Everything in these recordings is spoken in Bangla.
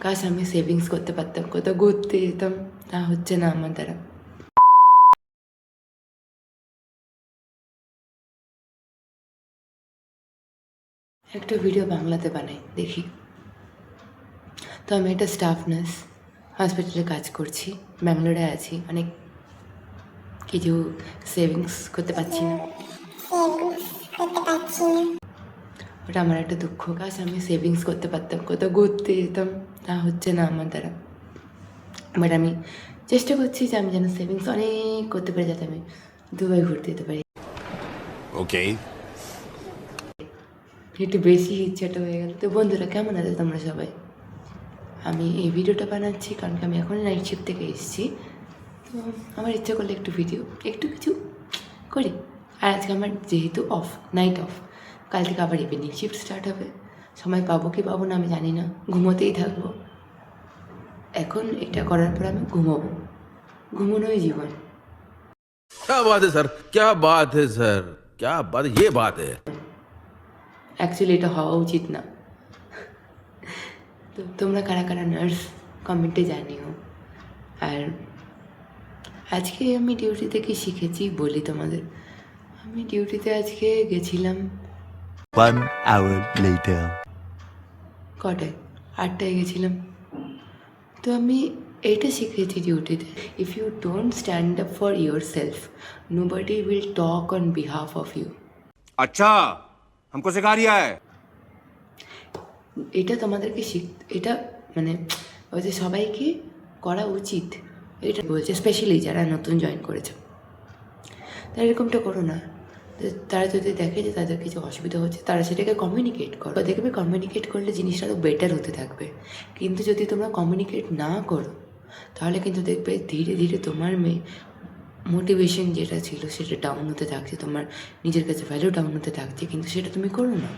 কাশ আমি সেভিংস করতে পারতাম, কোথাও ঘুরতে যেতাম, তা হচ্ছে না আমার দ্বারা। একটা ভিডিও বাংলাতে বানাই দেখি। তো আমি একটা স্টাফ নার্স, হসপিটালে কাজ করছি, ব্যাঙ্গালোরে আছি, অনেক কিছু সেভিংস করতে পারছি না। ওটা আমার একটা দুঃখ। কাশ আমি সেভিংস করতে পারতাম, কোথাও ঘুরতে যেতাম, তা হচ্ছে না আমার দ্বারা। বাট আমি চেষ্টা করছি যে আমি যেন সেভিংস অনেক করতে পারি, যাতে আমি দুবাই ঘুরতে যেতে পারি। ওকে, একটু বেশি ইচ্ছাটা হয়ে গেল। তো বন্ধুরা, কেমন আছে তোমরা সবাই? আমি এই ভিডিওটা বানাচ্ছি কারণ কি আমি এখন নাইট শিফট থেকে এসেছি। তো আমার ইচ্ছা করলে একটু ভিডিও, একটু কিছু করি। আর আজকে আমার যেহেতু অফ, নাইট অফ, কাল থেকে আবার ইভিনিং শিফট স্টার্ট হবে। সময় পাবো কি পাবো না আমি জানি না, ঘুমোতেই থাকবো। এখন এটা করার পর আমি ঘুমোবো, ঘুমোনোই জীবন। क्या बात है सर, क्या बात है सर, क्या बात, ये बात है। অ্যাকচুয়ালি এটা হওয়া উচিত না। তো তোমরা কারা কারা নার্স কমেন্টে জানিও। আর আজকে আমি ডিউটিতে কি শিখেছি বলি তোমাদের। আমি ডিউটিতে আজকে গেছিলাম 1 hour later. কটায়, 8টায় গেছিলাম। তো আমি এইটা শিখেছি ডিউটিতে, if you don't stand up for yourself, nobody will talk on behalf of you. अच्छा, हमको सिखा रिया है। এটা তোমাদেরকে এটা মানে ওই যে সবাইকে করা উচিত, এটা বলছে, স্পেশালি যারা নতুন জয়েন করেছে। তারা এরকমটা করো না। তারা যদি দেখে যে তাদের কিছু অসুবিধা হচ্ছে, তারা সেটাকে কমিউনিকেট করো। দেখবে কমিউনিকেট করলে জিনিসটা তো বেটার হতে থাকবে। কিন্তু যদি তোমরা কমিউনিকেট না করো, তাহলে কিন্তু দেখবে ধীরে ধীরে তোমার মোটিভেশন যেটা ছিল সেটা ডাউন হতে থাকছে, তোমার নিজের কাছে ভ্যালু ডাউন হতে থাকছে, কিন্তু সেটা তুমি করো না।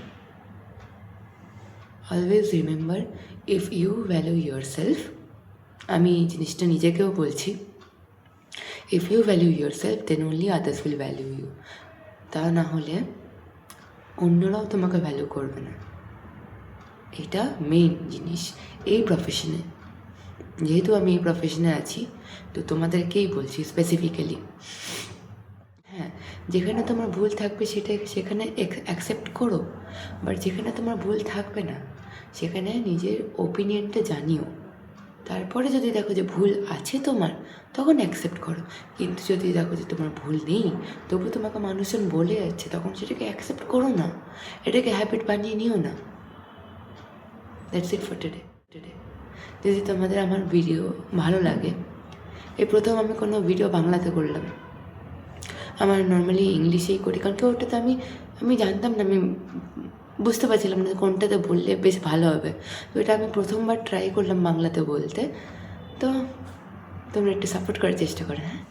Always remember, if you value yourself, আমি এই জিনিসটা নিজেকেও বলছি, if you value yourself then only others will value you. তা না হলে অন্যরাও তোমাকে ভ্যালু করবে না। এটা মেইন জিনিস এই প্রফেশনে। যেহেতু আমি এই প্রফেশনে আছি, তো তোমাদেরকেই বলছি স্পেসিফিক্যালি। হ্যাঁ, যেখানে তোমার ভুল থাকবে সেখানে অ্যাকসেপ্ট করো, বাট যেখানে তোমার ভুল থাকবে না সেখানে নিজের ওপিনিয়নটা জানিও। তারপরে যদি দেখো যে ভুল আছে তোমার, তখন অ্যাকসেপ্ট করো। কিন্তু যদি দেখো যে তোমার ভুল নেই, তবু তোমাকে মানুষজন বলে যাচ্ছে, তখন সেটাকে অ্যাকসেপ্ট করো না, এটাকে হ্যাবিট বানিয়ে নিও না। That's it for today. যদি তোমাদের আমার ভিডিও ভালো লাগে, এই প্রথম আমি কোনো ভিডিও বাংলাতে করলাম। আমার নর্মালি ইংলিশেই করি, কারণ কি ওটাতে আমি জানতাম না, আমি বুঝতে পারছিলাম না কোনটাতে বললে বেশ ভালো হবে। তো এটা আমি প্রথমবার ট্রাই করলাম বাংলাতে বলতে। তো তোমরা একটু সাপোর্ট করার চেষ্টা করো, হ্যাঁ।